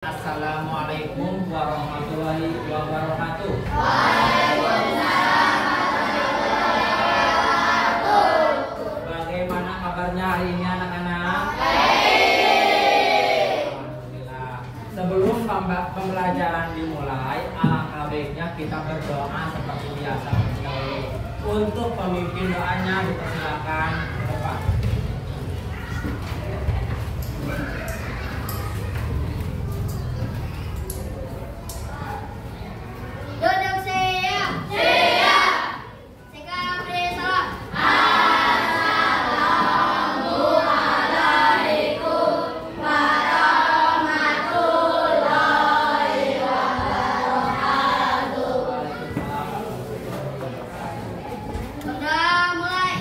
Assalamualaikum warahmatullahi wabarakatuh. Bagaimana kabarnya hari ini anak-anak? Alhamdulillah. Sebelum pembelajaran dimulai, alangkah baiknya kita berdoa seperti biasa. Untuk pemimpin doanya dipersilakan ke depan. Duduk siap. Siap. Sikap disalam. Assalamualaikum warahmatullahi wabarakatuh. Sudah mulai.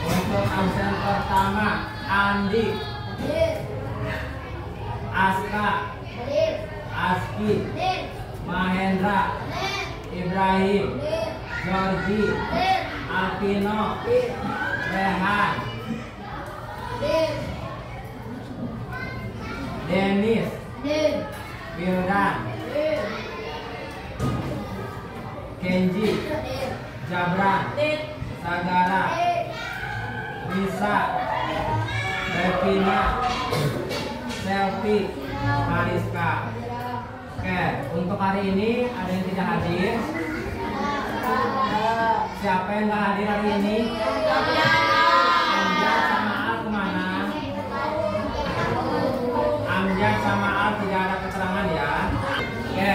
Untuk absen pertama, Andi, Aska, Aski, Mahendra, Ibrahim, Georgi, Alvino, Rehan, Denis, Wildan, Kenji, Jabran, Sagara, Risa, Revina, Selvi, Mariska. Oke, untuk hari ini ada yang tidak hadir? Siapa yang nggak hadir hari ini? Amjad sama Al kemana? Amjad sama Al tidak ada keterangan ya. Oke,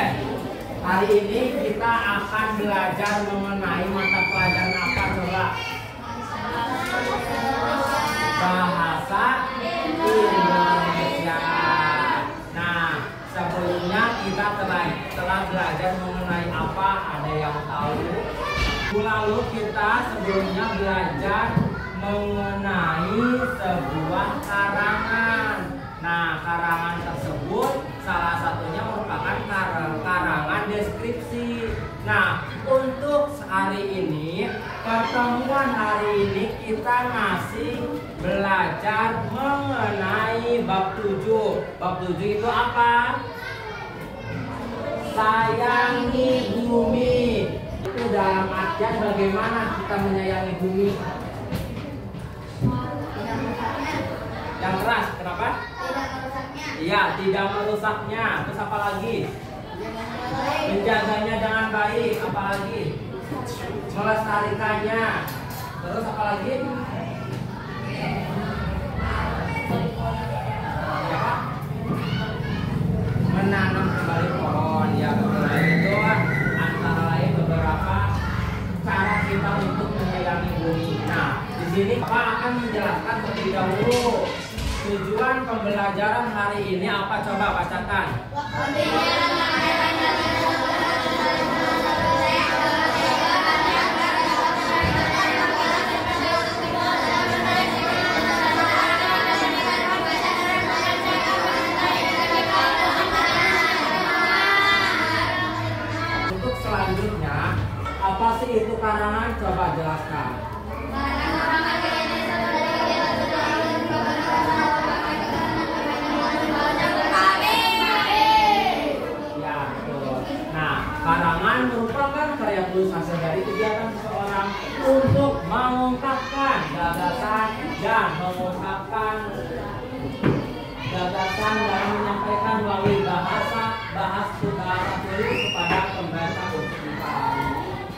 hari ini kita akan belajar mengenai mata pelajaran apa coba? Bahasa Indonesia. Nah, sebelumnya kita telah belajar mengenai apa? Ada yang tahu? Lalu kita sebelumnya belajar mengenai sebuah karangan. Nah, karangan tersebut salah satunya merupakan karangan deskripsi. Nah, untuk hari ini, pertemuan hari ini kita masih belajar mengenai bab 7. Bab 7 itu apa? dalam artian bagaimana kita menyayangi bumi. Tidak merusaknya. Yang keras, kenapa? Tidak merusaknya. Iya, tidak merusaknya. Terus apa lagi? Baik. Menjaganya dengan baik. Apa lagi? Melestarikannya. Terus apa lagi? Ya, menanam kembali pohon. Ya, betul. Itu antara lain beberapa cara kita untuk menyayangi bumi. Nah, di sini Pak akan menjelaskan terlebih dahulu tujuan pembelajaran hari ini apa, coba bacakan. Untuk selanjutnya, apa sih itu karangan? Coba jelaskan. Ya, betul. Nah, karangan merupakan karya tulis hasil dari kegiatan seseorang untuk mengungkapkan gagasan dan menyampaikan melalui bahasa tulis kepada pembaca untuk dipahami.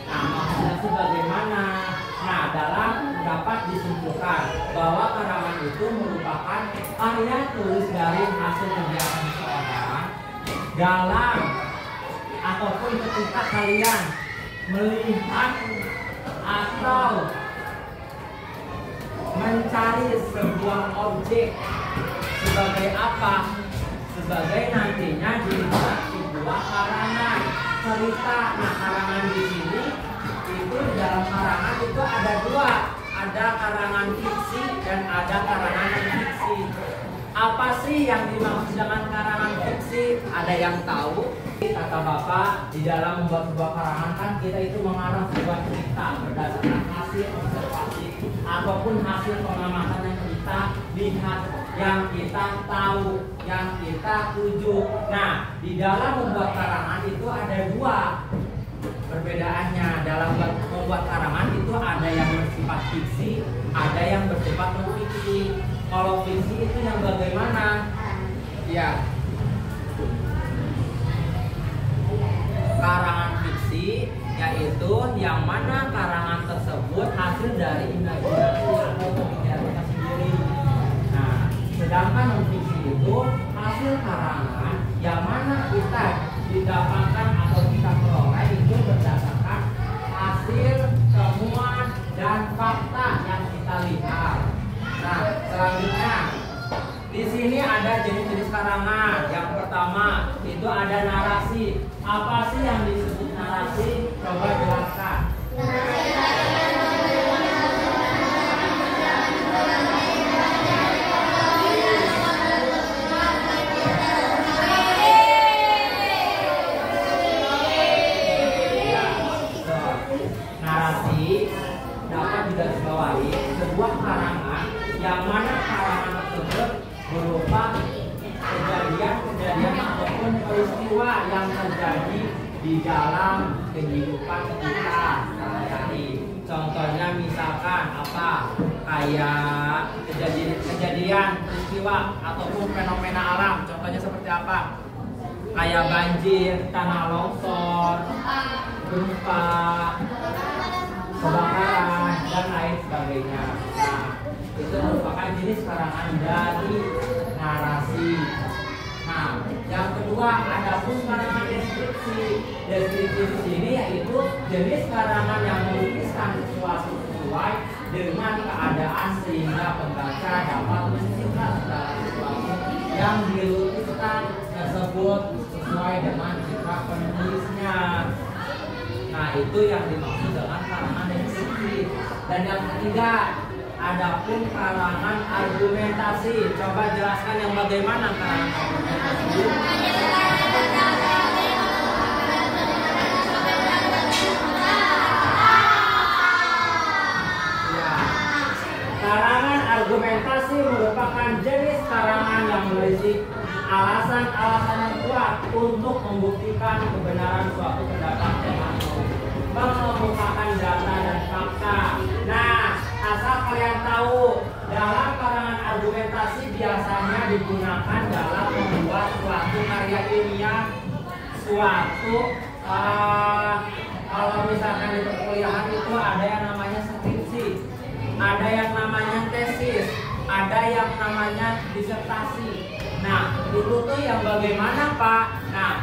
Nah, maksudnya sebagaimana? Nah, dapat disimpulkan bahwa karangan itu merupakan karya tulis dari hasil kegiatan seseorang dalam ataupun ketika kalian melihat atau mencari sebuah objek sebagai apa? Sebagai nantinya dibuat sebuah karangan cerita. Nah, karangan di sini itu dalam karangan itu ada dua, ada karangan fiksi dan ada karangan non-fiksi. Apa sih yang dimaksud dengan karangan fiksi? Ada yang tahu? Kata Bapak, di dalam membuat sebuah karangan kan kita itu mengarang sebuah cerita berdasarkan hasil observasi ataupun hasil pengamatan yang kita lihat, yang kita tahu, yang kita tuju. Nah, di dalam membuat karangan itu ada dua perbedaannya. Dalam membuat karangan itu ada yang bersifat fiksi, ada yang bersifat non-fiksi. Kalau fiksi itu yang bagaimana? Ya, karangan fiksi yaitu yang mana karangan tersebut hasil dari imajinasi atau pemikiran kita sendiri. Nah, sedangkan non-fiksi itu hasil karangan yang mana kita didapatkan atau kita peroleh itu berdasarkan hasil temuan dan fakta yang kita lihat. Nah, selanjutnya di sini ada jenis-jenis karangan. Yang pertama itu ada narasi. Apa sih yang disebut narasi? Coba jelaskan. Narasi dapat digarisbawahi sebuah karangan yang mana karangan tersebut berupa kejadian ataupun peristiwa yang terjadi di dalam kehidupan kita sehari-hari. Contohnya misalkan apa? Kayak kejadian peristiwa ataupun fenomena alam. Contohnya seperti apa? Kayak banjir, tanah longsor, gempa, kebakaran, dan lain sebagainya. Nah, itu merupakan jenis karangan dari narasi. Nah, yang kedua ada pun karangan deskripsi. Deskripsi di sini yaitu jenis karangan yang melukiskan sesuatu sesuai dengan keadaan sehingga pembaca dapat menyimpulkan segala sesuatu yang dilukiskan tersebut sesuai dengan citra penulisnya. Nah, itu yang dimaksud dengan karangan deskripsi. Dan yang ketiga, adapun karangan argumentasi. Coba jelaskan yang bagaimana karangan argumentasi. Ya. Karangan argumentasi merupakan jenis karangan yang berisi alasan-alasan yang kuat untuk membuktikan kebenaran suatu pendapat atau mengemukakan data dan fakta. Nah, asal kalian tahu, dalam karangan argumentasi biasanya digunakan dalam membuat suatu karya ilmiah, kalau misalkan di perkuliahan itu ada yang namanya skripsi, ada yang namanya tesis, ada yang namanya disertasi. Nah, itu tuh yang bagaimana, Pak? Nah,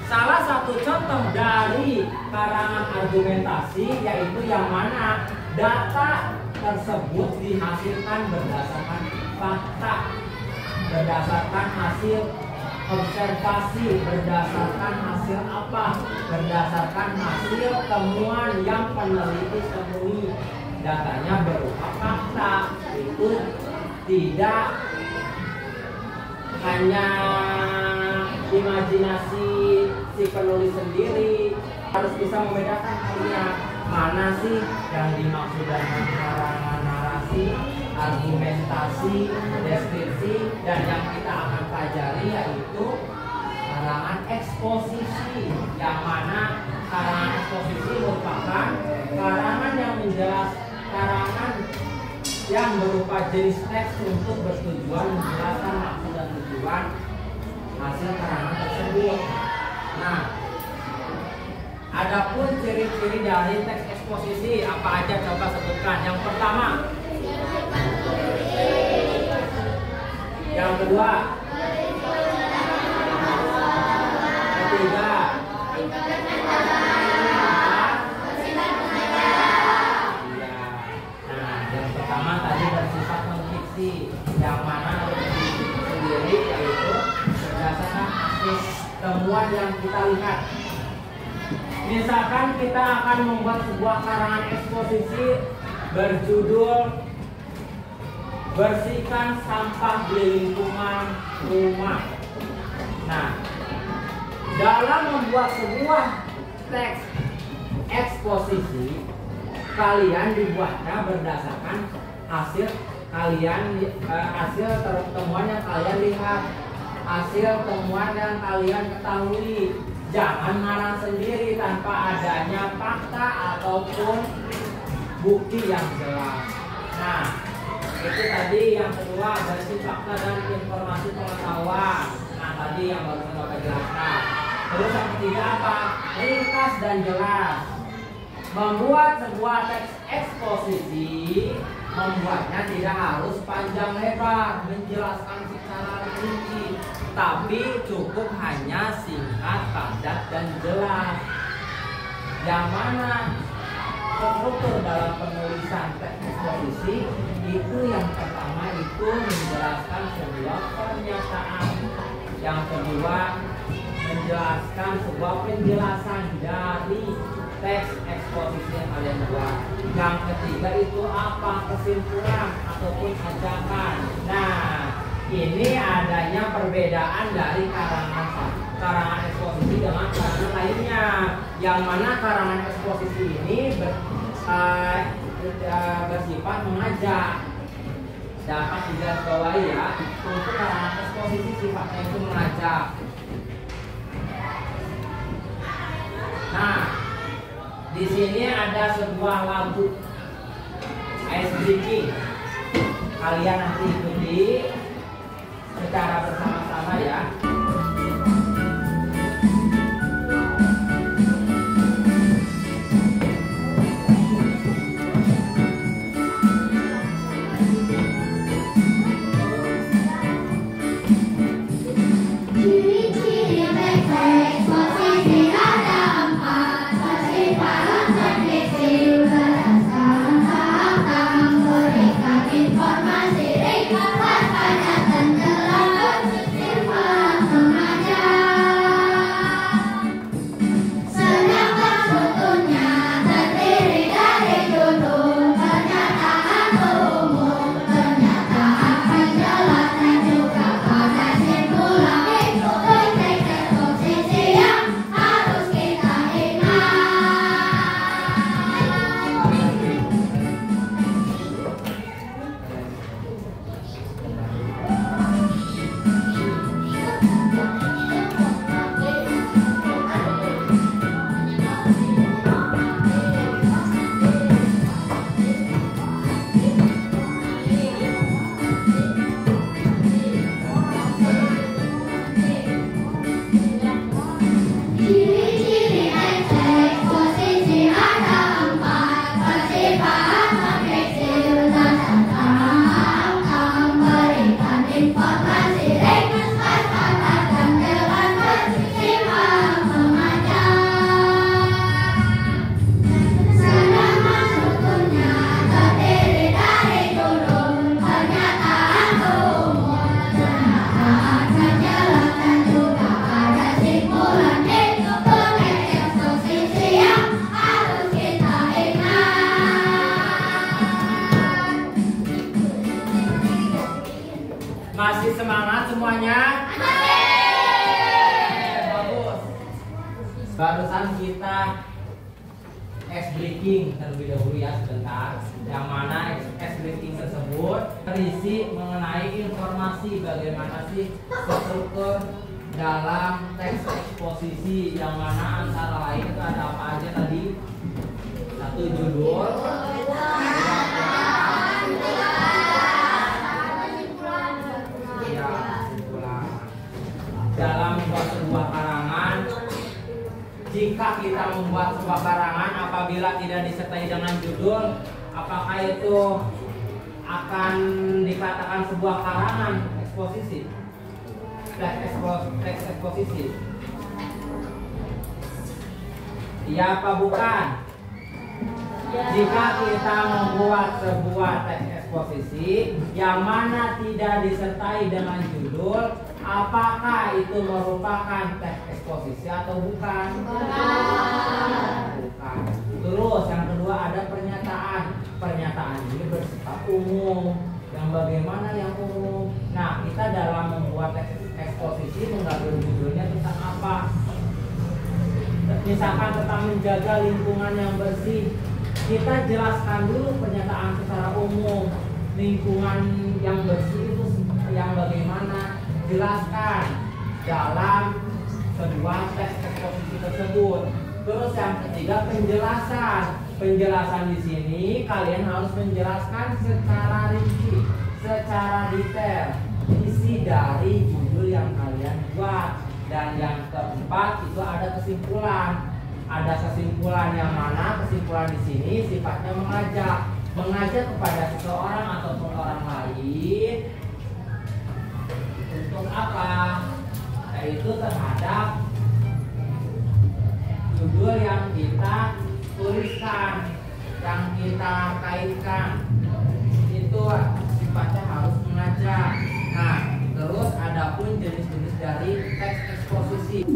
salah satu contoh dari karangan argumentasi yaitu yang mana data tersebut dihasilkan berdasarkan fakta, berdasarkan hasil observasi, berdasarkan hasil apa? Berdasarkan hasil temuan yang peneliti temui. Datanya berupa fakta. Itu tidak hanya imajinasi si penulis sendiri, harus bisa membedakan kalian mana sih yang dimaksud dengan karangan narasi, argumentasi, deskripsi, dan yang kita akan pelajari yaitu karangan eksposisi, yang mana karangan eksposisi merupakan karangan yang karangan yang berupa jenis teks untuk bertujuan menjelaskan maksud dan tujuan hasil karangan tersebut. Nah, adapun ciri-ciri dari teks eksposisi apa aja, coba sebutkan. Yang pertama, yang kedua, ketiga, yang pertama tadi bersifat non-fiksi, yang mana sendiri yaitu berdasarkan hasil temuan yang kita lihat. Misalkan kita akan membuat sebuah karangan eksposisi berjudul "Bersihkan Sampah di Lingkungan Rumah". Nah, dalam membuat sebuah teks eksposisi, kalian dibuatnya berdasarkan hasil temuan yang kalian lihat, hasil temuan yang kalian ketahui. Jangan marah sendiri tanpa adanya fakta ataupun bukti yang jelas. Nah, itu tadi yang kedua, berisi fakta dan informasi pengetahuan. Nah, tadi yang baru saya jelaskan. Terus yang ketiga apa? Ringkas dan jelas. Membuat sebuah teks eksposisi, membuatnya tidak harus panjang lebar, menjelaskan secara rinci, tapi cukup hanya singkat, padat, dan jelas. Yang mana struktur dalam penulisan teks eksposisi itu yang pertama itu menjelaskan sebuah pernyataan, yang kedua menjelaskan sebuah penjelasan dari teks eksposisi yang kalian buat, yang ketiga itu apa? Kesimpulan ataupun ajakan. Nah, ini adanya perbedaan dari karangan eksposisi dengan karangan lainnya, yang mana karangan eksposisi ini bersifat mengajak. Dapat digarisbawahi ya, untuk karangan eksposisi sifatnya itu mengajak. Nah, di sini ada sebuah lagu ice breaking. Kalian nanti ikuti secara bersama-sama ya. Ciri-ciri eksposisi ada 4: bersifat objektif dan memberikan informasi ringkas, padat, dan jelas, bersifat mengajak. Sedangkan susunnya terdiri dari judul, pernyataan umum, pernyataan penjelas, dan juga ada simpulan. Itu penting eksposisi yang harus kita ingat. Masih semangat semuanya? Bagus. Barusan kita ice breaking terlebih dahulu ya sebentar. Yang mana ice breaking tersebut berisi mengenai informasi bagaimana sih struktur dalam teks eksposisi, yang mana antara lain itu ada apa aja tadi? Satu, judul, ya, kesimpulan. Dalam membuat sebuah karangan, jika kita membuat sebuah karangan apabila tidak disertai dengan judul, apakah itu akan dikatakan sebuah karangan eksposisi? Teks eksposisi. Iya apa bukan? Jika kita membuat sebuah teks eksposisi yang mana tidak disertai dengan judul, apakah itu merupakan teks eksposisi atau bukan? Bukan. Terus yang kedua ada pernyataan. Pernyataan ini bersifat umum. Yang bagaimana yang umum? Nah, kita dalam membuat teks eksposisi mengambil judulnya tentang apa? Misalkan tentang menjaga lingkungan yang bersih, kita jelaskan dulu pernyataan secara umum. Lingkungan yang bersih itu yang bagaimana? Jelaskan dalam sebuah teks eksposisi tersebut. Terus yang ketiga penjelasan. Penjelasan di sini kalian harus menjelaskan secara rinci, secara detail isi dari judul yang kalian buat. Dan yang keempat itu ada kesimpulan. Ada kesimpulan yang mana kesimpulan di sini sifatnya mengajak kepada seseorang ataupun orang lain untuk apa? Yaitu terhadap judul yang kita tuliskan, yang kita kaitkan, itu sifatnya harus mengajak. Nah, terus adapun jenis-jenis dari teks eksposisi.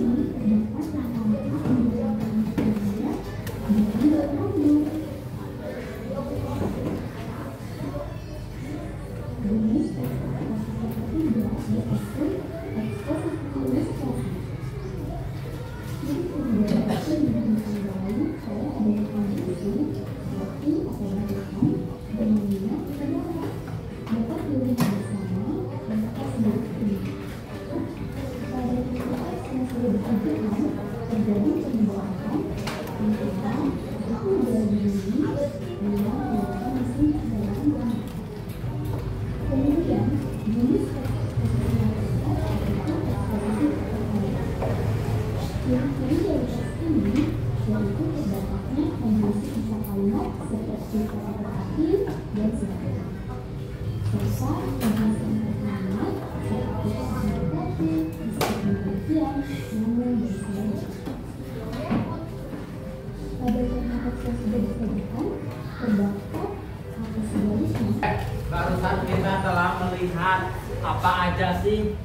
Barusan kita telah melihat apa aja sih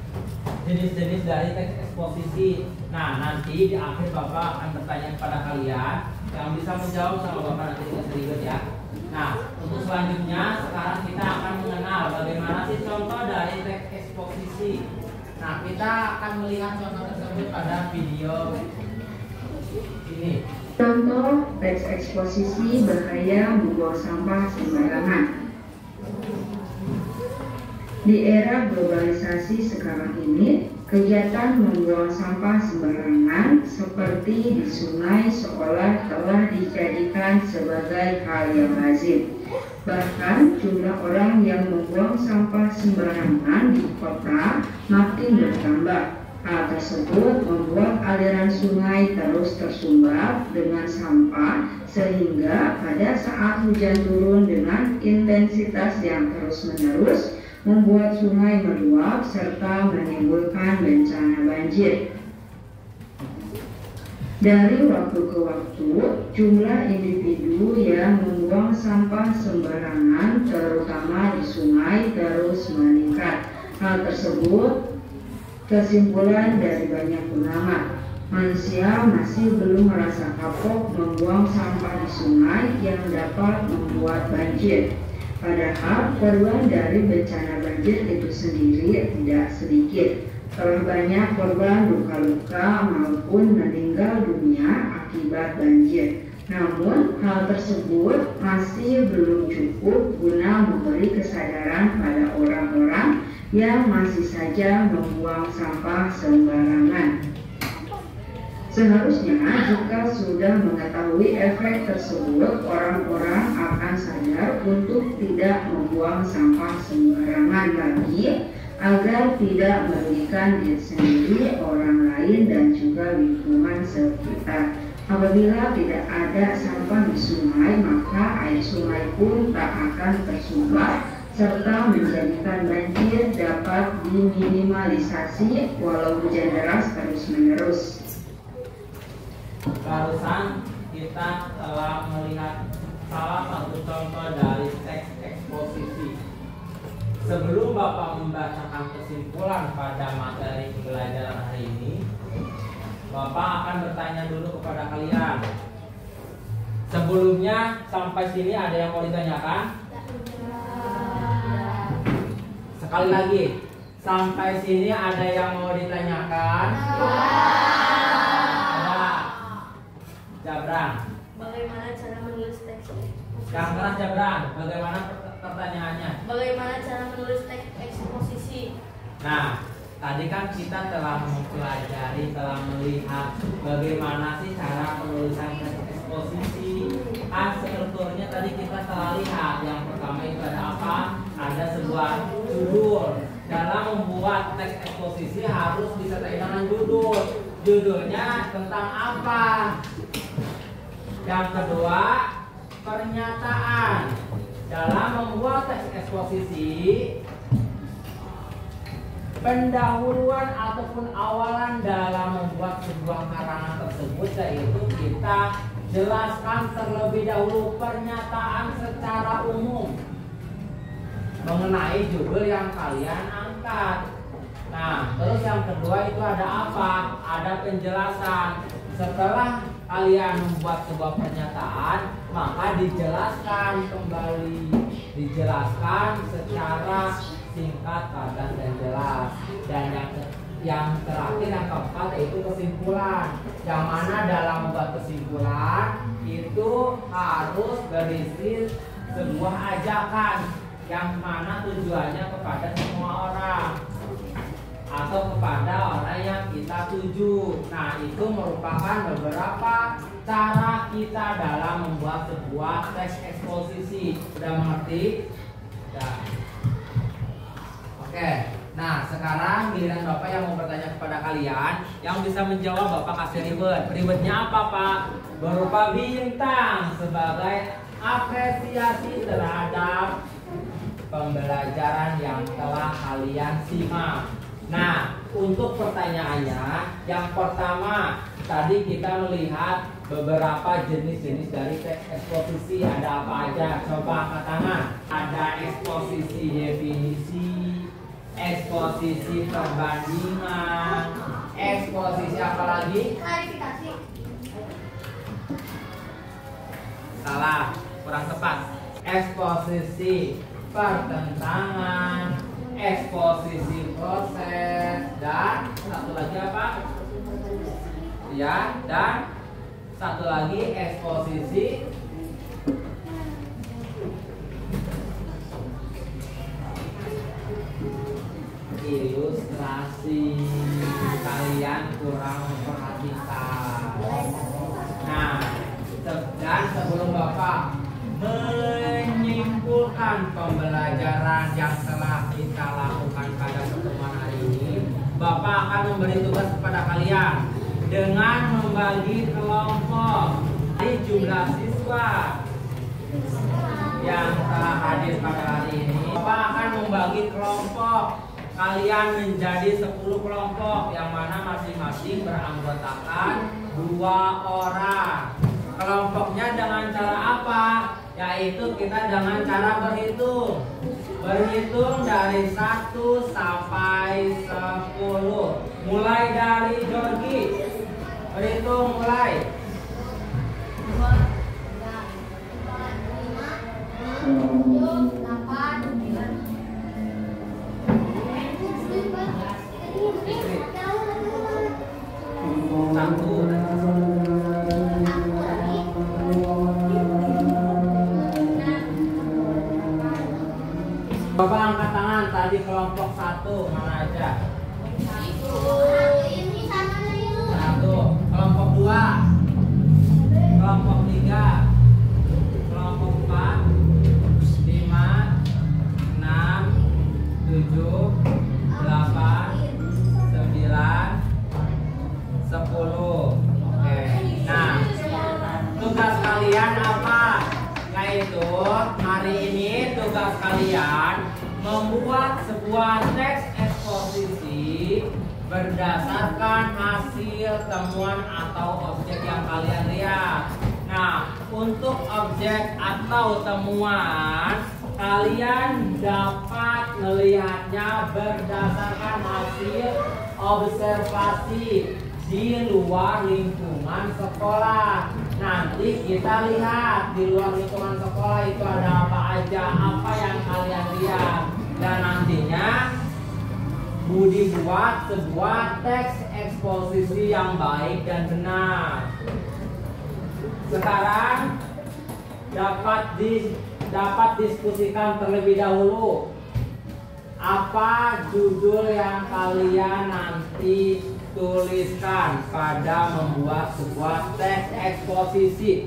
jenis-jenis dari teks eksposisi. Nah, nanti di akhir Bapak akan bertanya kepada kalian, yang bisa menjawab sama Bapak nanti dikasih ribet ya. Nah, untuk selanjutnya sekarang kita akan mengenal bagaimana sih contoh dari teks eksposisi. Nah, kita akan melihat contoh tersebut pada video ini. Contoh teks eksposisi bahaya membuang sampah sembarangan. Di era globalisasi sekarang ini, kegiatan membuang sampah sembarangan seperti di sungai seolah telah dijadikan sebagai hal yang lazim. Bahkan jumlah orang yang membuang sampah sembarangan di kota makin bertambah. Hal tersebut membuat aliran sungai terus tersumbat dengan sampah sehingga pada saat hujan turun dengan intensitas yang terus-menerus membuat sungai meluap serta menimbulkan bencana banjir. Dari waktu ke waktu, jumlah individu yang membuang sampah sembarangan terutama di sungai terus meningkat. Hal tersebut kesimpulan dari banyak pengamat. Manusia masih belum merasa kapok membuang sampah di sungai yang dapat membuat banjir. Padahal korban dari bencana banjir itu sendiri tidak sedikit. Telah banyak korban luka-luka maupun meninggal dunia akibat banjir. Namun hal tersebut masih belum cukup guna memberi kesadaran pada orang-orang yang masih saja membuang sampah sembarangan. Seharusnya jika sudah mengetahui efek tersebut, orang-orang akan sadar untuk tidak membuang sampah sembarangan lagi agar tidak merugikan diri sendiri, orang lain, dan juga lingkungan sekitar. Apabila tidak ada sampah di sungai, maka air sungai pun tak akan tersumbat serta menjadikan banjir dapat diminimalisasi walau hujan deras terus-menerus. Barusan kita telah melihat salah satu contoh dari teks eksposisi. Sebelum Bapak membacakan kesimpulan pada materi pembelajaran hari ini, Bapak akan bertanya dulu kepada kalian. Sebelumnya sampai sini ada yang mau ditanyakan? Sekali lagi, sampai sini ada yang mau ditanyakan? Ada. Jabran. Bagaimana cara menulis teks? Yang keras Jabran. Bagaimana pertanyaannya? Bagaimana cara menulis teks eksposisi? Nah, tadi kan kita telah mempelajari, telah melihat bagaimana sih cara penulisan teks eksposisi. Strukturnya tadi kita telah lihat. Yang pertama itu ada apa? Ada sebuah judul. Dalam membuat teks eksposisi harus disertai dengan judul. Judulnya tentang apa? Yang kedua, pernyataan. Dalam membuat teks eksposisi, pendahuluan ataupun awalan dalam membuat sebuah karangan tersebut yaitu kita jelaskan terlebih dahulu pernyataan secara umum mengenai judul yang kalian angkat. Nah, terus yang kedua itu ada apa? Ada penjelasan. Setelah kalian membuat sebuah pernyataan, maka dijelaskan kembali, dijelaskan secara singkat, padat, dan jelas. Dan yang terakhir, yang keempat, yaitu kesimpulan. Yang mana dalam membuat kesimpulan itu harus berisi sebuah ajakan yang mana tujuannya kepada semua orang atau kepada orang yang kita tuju. Nah, itu merupakan beberapa cara kita dalam membuat sebuah teks eksposisi. Sudah mengerti? Sudah. Oke. Nah, sekarang giliran Bapak yang mau bertanya kepada kalian. Yang bisa menjawab Bapak kasih ribet. Ribetnya apa, Pak? Berupa bintang sebagai apresiasi terhadap pembelajaran yang telah kalian simak. Nah, untuk pertanyaannya, yang pertama tadi kita melihat beberapa jenis-jenis dari teks eksposisi. Ada apa aja? Coba angkat tangan. Ada eksposisi definisi, eksposisi perbandingan, eksposisi apa lagi? Klarifikasi. Salah, kurang tepat. Eksposisi pertentangan, eksposisi proses, dan satu lagi apa? Ya, dan satu lagi eksposisi ilustrasi. Kalian kurang memperhatikan. Nah, dan sebelum Bapak menyimpulkan pembelajaran yang telah kita lakukan pada pertemuan hari ini, Bapak akan memberi tugas kepada kalian. dengan membagi kelompok dari jumlah siswa yang telah hadir pada hari ini. Bapak akan membagi kelompok kalian menjadi 10 kelompok yang mana masing-masing beranggotakan 2 orang. Kelompoknya dengan cara apa? Yaitu kita dengan cara berhitung. Berhitung dari 1 sampai 10. Mulai dari Jorgi. Berhitung mulai. 1. Bapak angkat tangan tadi kelompok 1 mana aja? 1. Kelompok 2, kelompok 3, kelompok 4, 5, 6, 7, 8, 9, 10. Oke. Nah, tugas kalian apa? Yaitu hari ini tugas kalian membuat sebuah teks eksposisi berdasarkan hasil temuan atau objek yang kalian lihat. Nah, untuk objek atau temuan kalian dapat melihatnya berdasarkan hasil observasi di luar lingkungan sekolah. Nanti kita lihat di luar lingkungan sekolah itu ada apa aja, apa yang kalian lihat. Dan nantinya Budi buat sebuah teks eksposisi yang baik dan benar. Sekarang dapat diskusikan terlebih dahulu. Apa judul yang kalian nanti tuliskan pada membuat sebuah teks eksposisi?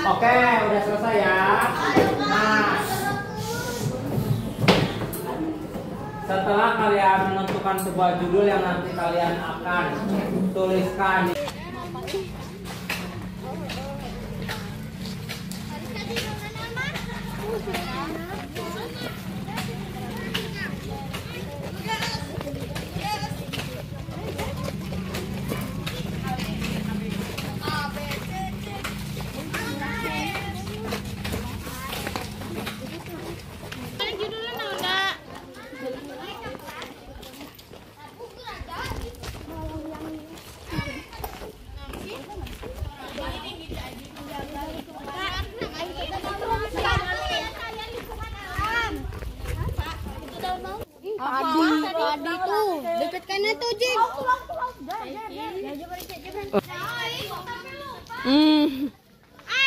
Oke, udah selesai ya. Nah, setelah kalian menentukan sebuah judul yang nanti kalian akan tuliskan. Padi tuh, dekat kanan tuh, Jin.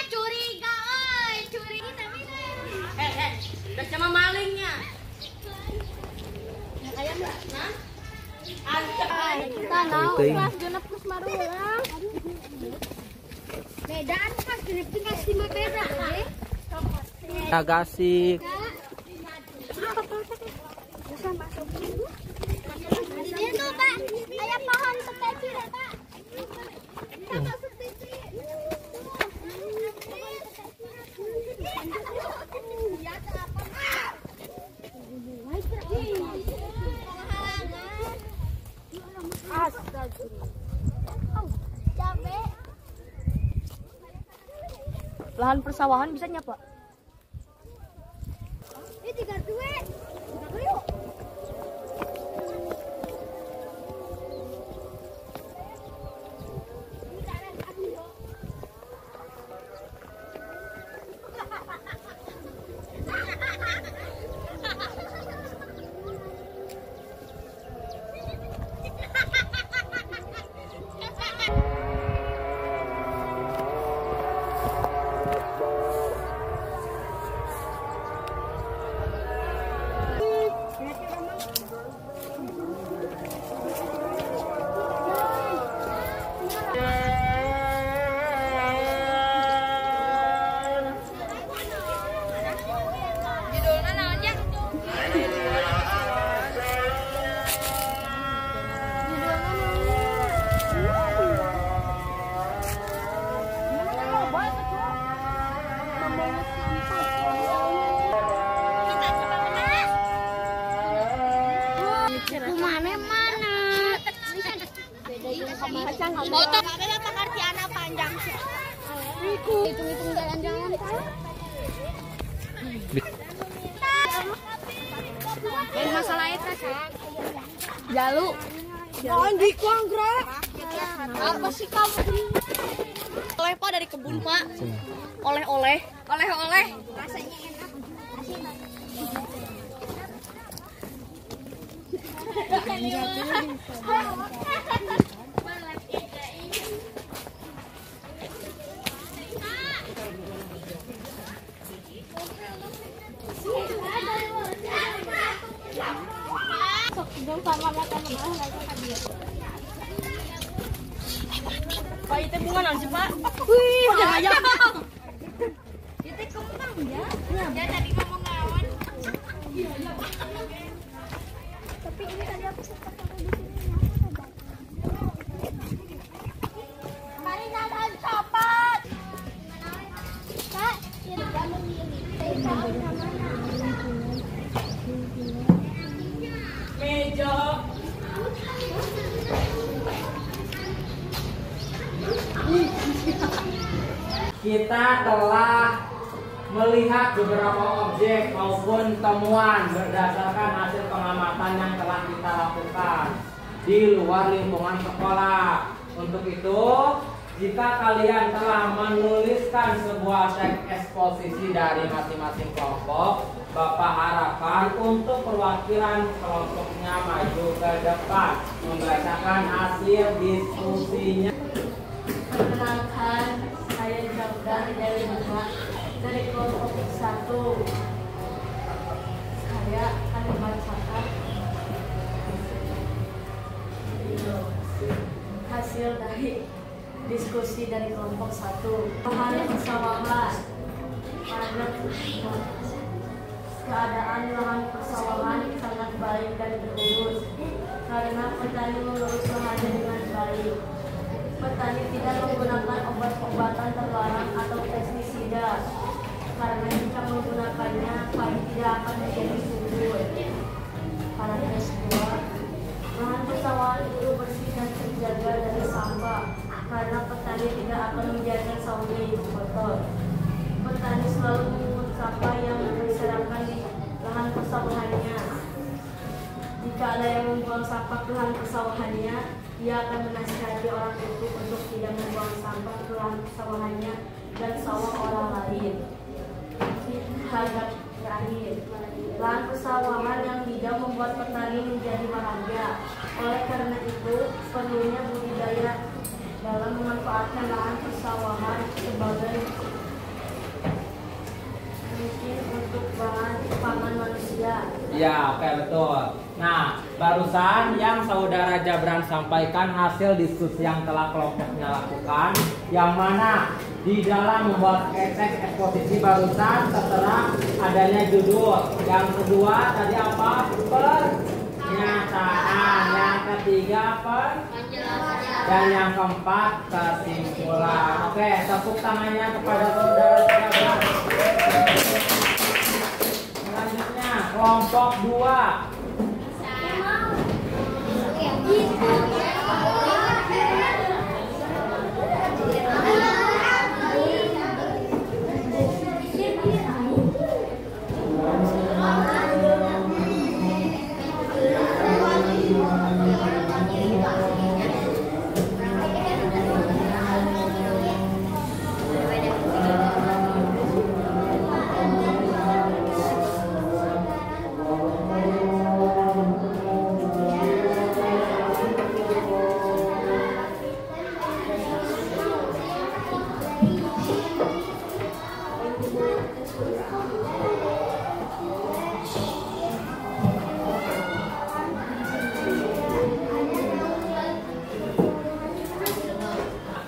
Curiga, oi, curiga. Udah sama malingnya. Ayam lah, nah. Kita naon kelas genep geus marulang. Bedaan pas genep teh kasih mah beda, Agasik. Itu, Pak. Aya pohon teteci, Pak. Lahan persawahan bisa nyapa? Ini 32. Yuk. Foto kamera pengertian panjang sih. Hitung-hitung jalan-jalan. Main masalah itu sih. Jalu. Jangan dikuanggra. Apa sih kamu? Oleh Pak dari kebun Pak. Oleh-oleh. Oleh-oleh. Rasanya enak. Pak, itu bunga nanti Pak. Wih, jangan ayam. Itu kembang ya. Ya tadi ngomong lawan. Tapi ini tadi aku sempat taruh di sini. Mari dadan copot. Kak, ini kamu Meja. Kita telah melihat beberapa objek maupun temuan berdasarkan hasil pengamatan yang telah kita lakukan di luar lingkungan sekolah. Untuk itu, jika kalian telah menuliskan sebuah teks eksposisi dari masing-masing kelompok, Bapak harapkan untuk perwakilan kelompoknya maju ke depan membacakan hasil diskusinya. Perkenalkan, saya Jabdan dari kelompok 1. Saya akan membacakan hasil dari diskusi dari kelompok 1. Bahan persawahan. Keadaan lahan persawahan sangat baik dan berurus karena petani mengurus lahannya dengan baik. Petani tidak menggunakan obat-obatan terlarang atau pestisida karena jika menggunakannya padi tidak akan menjadi subur. Paragraf 2. Lahan persawahan itu bersih dan terjaga dari sampah karena petani tidak akan membiarkan sawahnya itu kotor. Petani selalu memungut sampah yang berserakan di lahan persawahannya. Jika ada yang membuang sampah ke lahan persawahannya, dia akan menasihati orang itu untuk tidak membuang sampah ke lahan persawahannya dan sawah orang lain. Paragraf terakhir. Lahan persawahan yang hijau membuat petani menjadi bahagia. Oleh karena itu, perlunya budidaya dalam memanfaatkan lahan persawahan sebagai mungkin untuk bahan pangan manusia. Ya, oke, betul. Nah, barusan yang saudara Jabran sampaikan hasil diskusi yang telah kelompoknya lakukan, yang mana di dalam membuat teks eksposisi barusan tertera adanya judul. Yang kedua tadi apa? Pernyataan. Yang ketiga apa? Dan yang keempat kesimpulan. Oke, tepuk tangannya kepada saudara Jabran. Selanjutnya kelompok 2.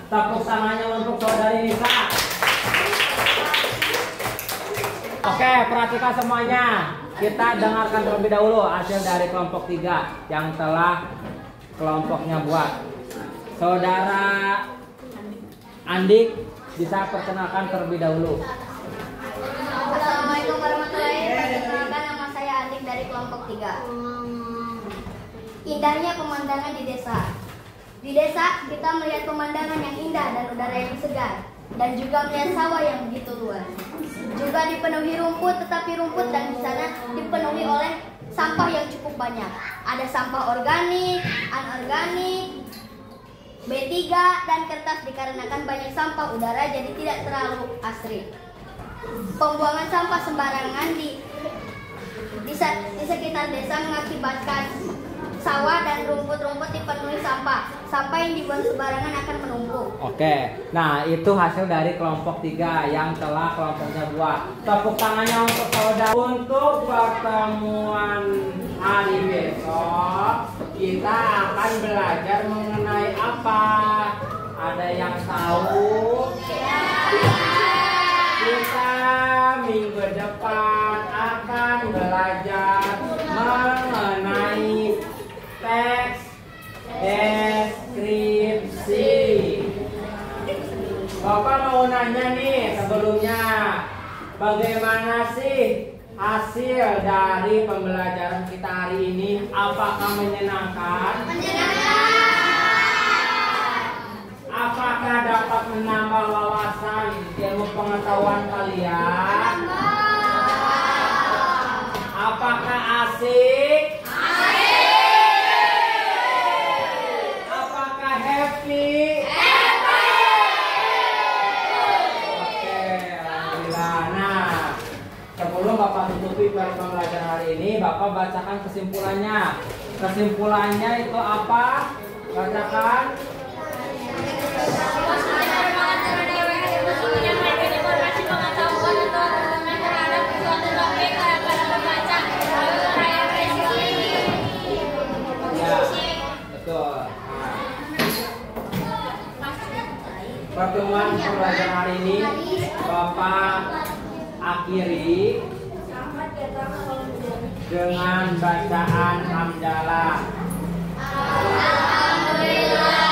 Tepuk tangannya untuk saudari Nisa. Oke, perhatikan semuanya. Kita dengarkan terlebih dahulu hasil dari kelompok 3 yang telah kelompoknya buat. Saudara Andik bisa perkenalkan terlebih dahulu. Assalamualaikum warahmatullahi wabarakatuh. Nama saya dari kelompok 3. Indahnya pemandangan di desa. Di desa kita melihat pemandangan yang indah dan udara yang segar, dan juga melihat sawah yang begitu luas. Juga dipenuhi rumput, tetapi rumput dan di sana dipenuhi oleh sampah yang cukup banyak. Ada sampah organik, anorganik, B3 dan kertas dikarenakan banyak sampah udara jadi tidak terlalu asri. Pembuangan sampah sembarangan di sekitar desa mengakibatkan sawah dan rumput-rumput dipenuhi sampah. Sampah yang dibuang sembarangan akan menumpuk. Oke, nah itu hasil dari kelompok 3 yang telah kelompoknya buat. Tepuk tangannya untuk saudara. Untuk pertemuan hari besok kita akan belajar mengenai apa? Ada yang tahu? Kita minggu depan akan belajar mengenai teks deskripsi. Bapak mau nanya nih sebelumnya, bagaimana sih hasil dari pembelajaran kita hari ini? Apakah menyenangkan? Apakah dapat menambah wawasan ilmu pengetahuan kalian? Apakah asik? Apakah happy? Oke, alhamdulillah. Nah, sebelum Bapak tutupi pembelajaran hari ini, Bapak bacakan kesimpulannya. Kesimpulannya itu apa? Bacakan. Pertemuan pembelajaran hari ini Bapak akhiri dengan bacaan hamdalah. Alhamdulillah.